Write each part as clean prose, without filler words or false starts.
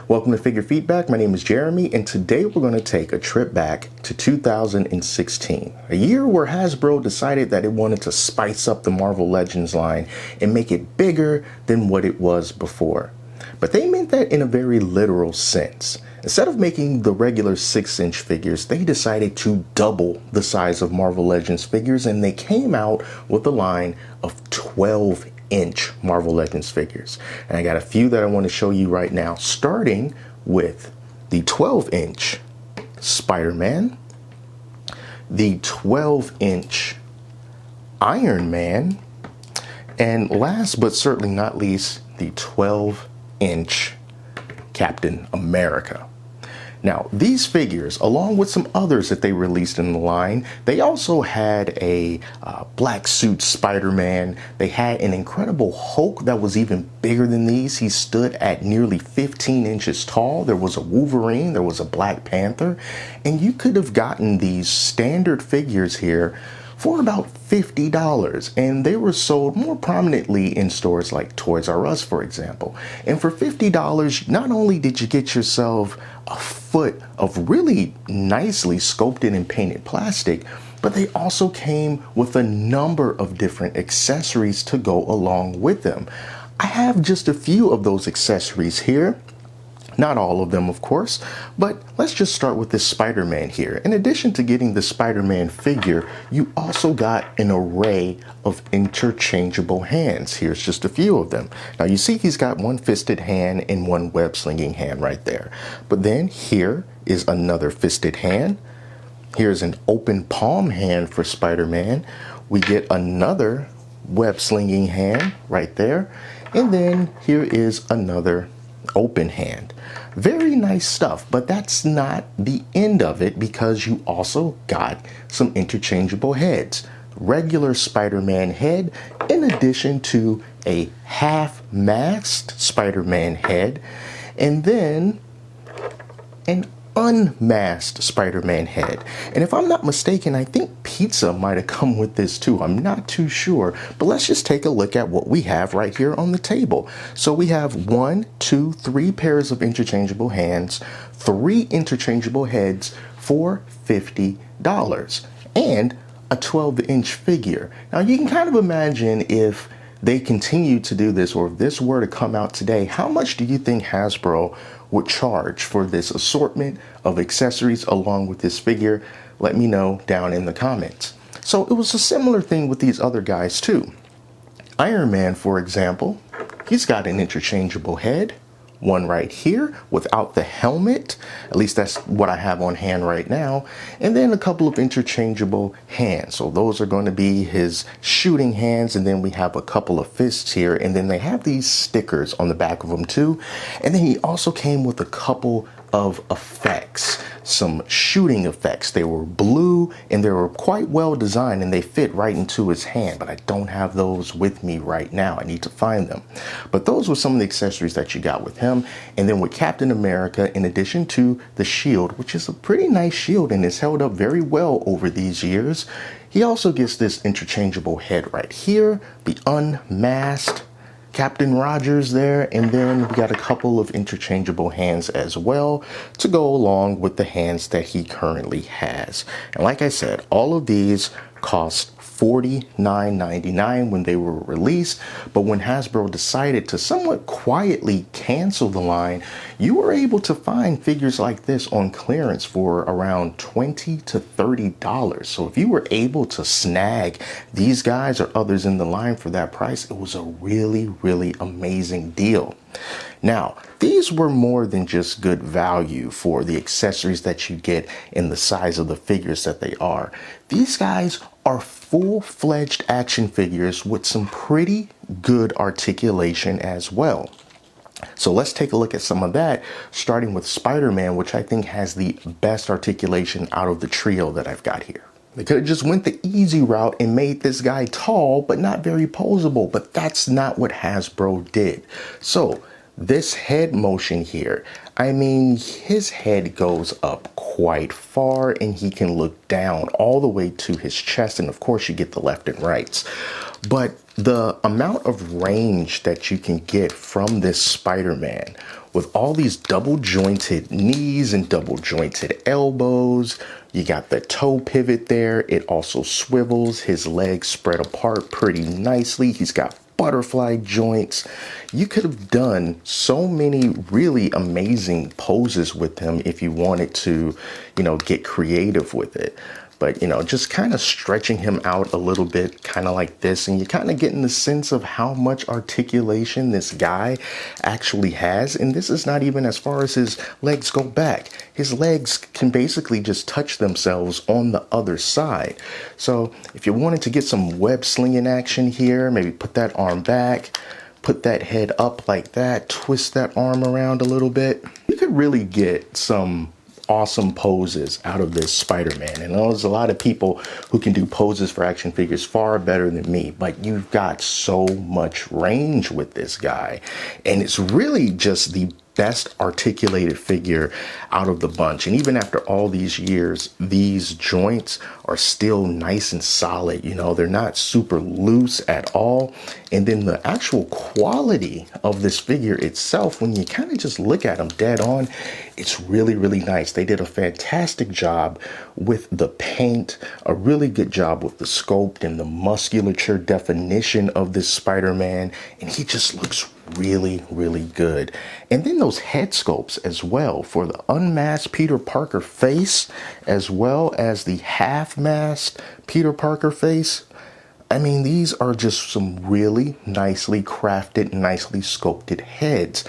Welcome to Figure Feedback. My name is Jeremy, and today we're going to take a trip back to 2016, a year where Hasbro decided that it wanted to spice up the Marvel Legends line and make it bigger than what it was before. But they meant that in a very literal sense. Instead of making the regular 6-inch figures, they decided to double the size of Marvel Legends figures, and they came out with a line of 12-inch Marvel Legends figures. And I got a few that I want to show you right now, starting with the 12-inch SpiderMan, the 12-inch Iron Man, and last but certainly not least, the 12-inch Captain America. Now, these figures, along with some others that they released in the line, they also had a black suit Spider-Man. They had an Incredible Hulk that was even bigger than these. He stood at nearly 15 inches tall. There was a Wolverine, there was a Black Panther, and you could have gotten these standard figures here for about $50, and they were sold more prominently in stores like Toys R Us, for example. And for $50, not only did you get yourself a foot of really nicely sculpted and painted plastic, but they also came with a number of different accessories to go along with them. I have just a few of those accessories here. Not all of them, of course, but let's just start with this Spider-Man here. In addition to getting the Spider-Man figure, you also got an array of interchangeable hands. Here's just a few of them. Now you see he's got one fisted hand and one web-slinging hand right there. But then here is another fisted hand. Here's an open palm hand for Spider-Man. We get another web-slinging hand right there. And then here is another open hand. Very nice stuff, but that's not the end of it, because you also got some interchangeable heads. Regular Spider-Man head, in addition to a half-masked Spider-Man head, and then an unmasked Spider-Man head. And if I'm not mistaken, I think pizza might have come with this too. I'm not too sure, but let's just take a look at what we have right here on the table. So we have 1, 2, 3 pairs of interchangeable hands, 3 interchangeable heads for $50, and a 12-inch figure. Now you can kind of imagine if they continue to do this, or if this were to come out today, how much do you think Hasbro would charge for this assortment of accessories along with this figure? Let me know down in the comments. So it was a similar thing with these other guys too. Iron Man, for example, he's got an interchangeable head, one right here without the helmet. At least that's what I have on hand right now. And then a couple of interchangeable hands. So those are going to be his shooting hands. And then we have a couple of fists here. And then they have these stickers on the back of them too. And then he also came with a couple of effects, some shooting effects. They were blue and they were quite well designed, and they fit right into his hand, but I don't have those with me right now. I need to find them. But those were some of the accessories that you got with him. And then with Captain America, in addition to the shield, which is a pretty nice shield and has held up very well over these years, he also gets this interchangeable head right here, the unmasked Captain Rogers there, and then we got a couple of interchangeable hands as well to go along with the hands that he currently has. And like I said, all of these cost $49.99 when they were released, but when Hasbro decided to somewhat quietly cancel the line, you were able to find figures like this on clearance for around $20 to $30. So if you were able to snag these guys or others in the line for that price, it was a really amazing deal. Now, these were more than just good value for the accessories that you get in the size of the figures that they are. These guys are full-fledged action figures with some pretty good articulation as well. So let's take a look at some of that, starting with Spider-Man, which I think has the best articulation out of the trio that I've got here. They could have just went the easy route and made this guy tall, but not very posable, but that's not what Hasbro did. So this head motion here, I mean, his head goes up quite far and he can look down all the way to his chest. And of course you get the left and rights. But the amount of range that you can get from this Spider-Man with all these double jointed knees and double jointed elbows. You got the toe pivot there. It also swivels. His legs spread apart pretty nicely. He's got butterfly joints. You could have done so many really amazing poses with him if you wanted to, get creative with it. But, just kind of stretching him out a little bit, kind of like this, and you're kind of getting the sense of how much articulation this guy actually has. And this is not even as far as his legs go back. His legs can basically just touch themselves on the other side. So if you wanted to get some web slinging action here, maybe put that arm back, put that head up like that, twist that arm around a little bit, you could really get some awesome poses out of this Spider-Man. And there's a lot of people who can do poses for action figures far better than me, but you've got so much range with this guy. And it's really just the best articulated figure out of the bunch. And even after all these years, these joints are still nice and solid. They're not super loose at all. And then the actual quality of this figure itself, when you kind of just look at them dead on, it's really, really nice. They did a fantastic job with the paint, a really good job with the sculpt and the musculature definition of this Spider-Man. And he just looks really, really good. And then those head sculpts as well for the unmasked Peter Parker face, as well as the half-masked Peter Parker face. I mean, these are just some really nicely crafted, nicely sculpted heads.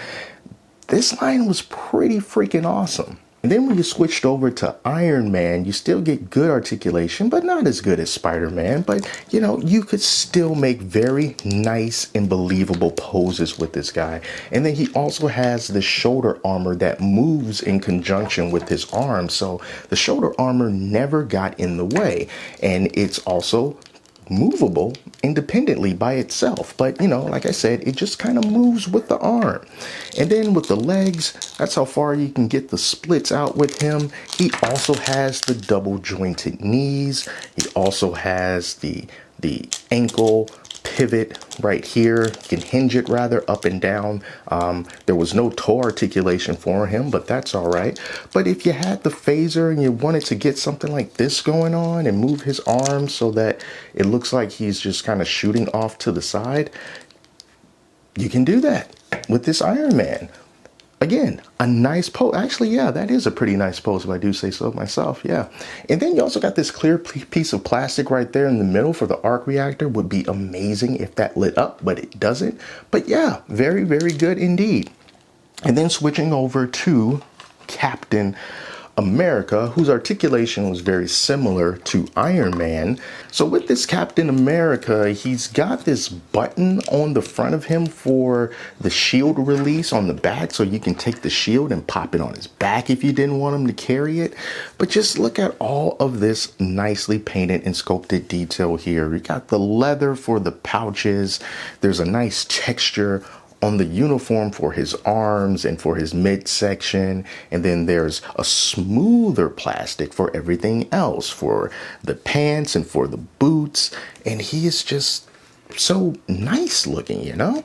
This line was pretty freaking awesome. And then when you switched over to Iron Man, you still get good articulation, but not as good as Spider-Man. But, you could still make very nice and believable poses with this guy. And then he also has the shoulder armor that moves in conjunction with his arms. So the shoulder armor never got in the way. And it's also movable independently by itself, but like I said, it just kind of moves with the arm. And then with the legs, that's how far you can get the splits out with him. He also has the double jointed knees. He also has the ankle pivot right here. You can hinge it rather up and down. There was no toe articulation for him, but that's all right. But if you had the phaser and you wanted to get something like this going on and move his arms so that it looks like he's just kind of shooting off to the side, you can do that with this Iron Man. Again, a nice pose. Actually, yeah, that is a pretty nice pose if I do say so myself, yeah. And then you also got this clear piece of plastic right there in the middle for the arc reactor. Would be amazing if that lit up, but it doesn't. But yeah, very, very good indeed. And then switching over to Captain America, whose articulation was very similar to Iron Man. So with this Captain America, he's got this button on the front of him for the shield release on the back, so you can take the shield and pop it on his back if you didn't want him to carry it. But just look at all of this nicely painted and sculpted detail here. You got the leather for the pouches. There's a nice texture on the uniform for his arms and for his midsection. And then there's a smoother plastic for everything else, for the pants and for the boots. And he is just so nice looking, And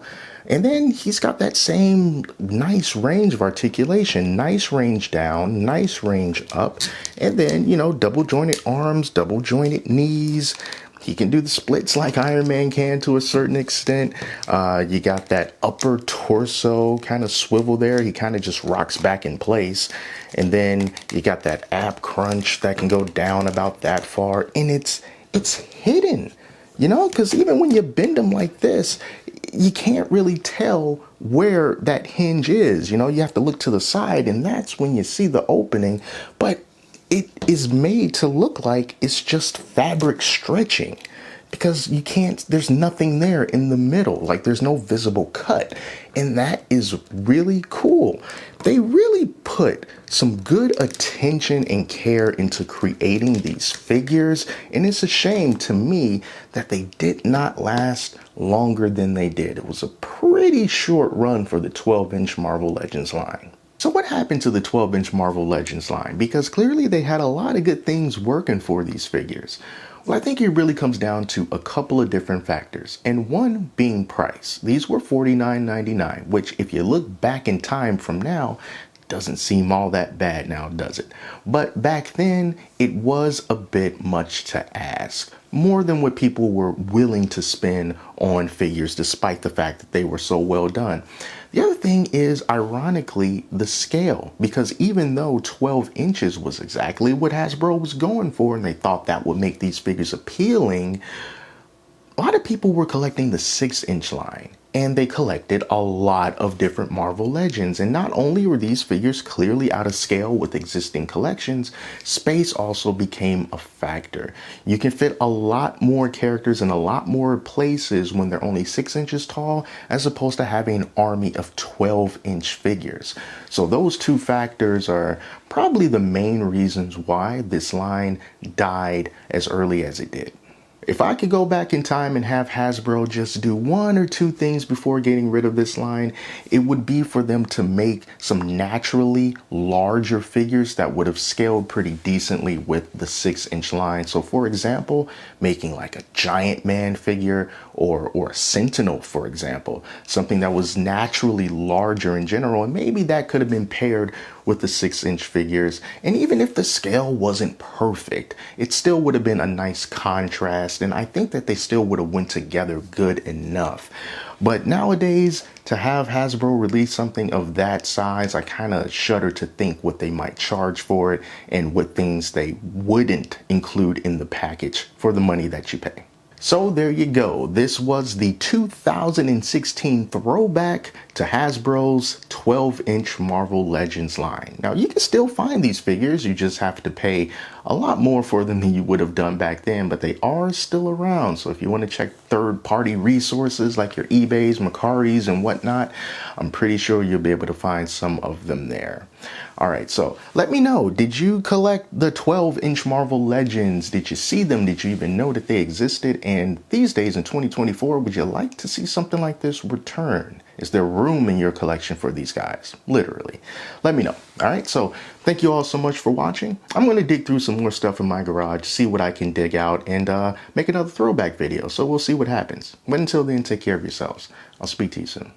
then he's got that same nice range of articulation, nice range down, nice range up. And then, double jointed arms, double jointed knees. He can do the splits like Iron Man can to a certain extent. You got that upper torso kind of swivel there. He kind of just rocks back in place. And then you got that ab crunch that can go down about that far. And it's hidden, because even when you bend him like this, you can't really tell where that hinge is. You have to look to the side, and that's when you see the opening. But it is made to look like it's just fabric stretching, because there's nothing there in the middle, like there's no visible cut. And that is really cool. They really put some good attention and care into creating these figures, and it's a shame to me that they did not last longer than they did. It was a pretty short run for the 12-inch Marvel Legends line. So what happened to the 12-inch Marvel Legends line? Because clearly they had a lot of good things working for these figures. Well, I think it really comes down to a couple of different factors, and one being price. These were $49.99, which if you look back in time from now, doesn't seem all that bad now, does it? But back then, it was a bit much to ask. More than what people were willing to spend on figures, despite the fact that they were so well done. The other thing is, ironically, the scale, because even though 12 inches was exactly what Hasbro was going for, and they thought that would make these figures appealing, a lot of people were collecting the 6-inch line. And they collected a lot of different Marvel Legends. And not only were these figures clearly out of scale with existing collections, space also became a factor. You can fit a lot more characters in a lot more places when they're only 6 inches tall, as opposed to having an army of 12-inch figures. So those two factors are probably the main reasons why this line died as early as it did. If I could go back in time and have Hasbro just do one or two things before getting rid of this line, it would be for them to make some naturally larger figures that would have scaled pretty decently with the 6-inch line. So for example, making like a Giant Man figure or a Sentinel, for example, something that was naturally larger in general, and maybe that could have been paired with the 6-inch figures. And even if the scale wasn't perfect, it still would have been a nice contrast, and I think that they still would have went together good enough. But nowadays, to have Hasbro release something of that size, I kind of shudder to think what they might charge for it and what things they wouldn't include in the package for the money that you pay. So there you go. This was the 2016 throwback to Hasbro's 12-inch Marvel Legends line. Now, you can still find these figures. You just have to pay a lot more for them than you would have done back then, but they are still around. So if you want to check third-party resources like your eBays, Mercaris, and whatnot, I'm pretty sure you'll be able to find some of them there. All right, so let me know, did you collect the 12-inch Marvel Legends? Did you see them? Did you even know that they existed? And these days in 2024, would you like to see something like this return? Is there room in your collection for these guys? Literally. Let me know. All right, so thank you all so much for watching. I'm going to dig through some more stuff in my garage, see what I can dig out, and make another throwback video. So we'll see what happens. But until then, take care of yourselves. I'll speak to you soon.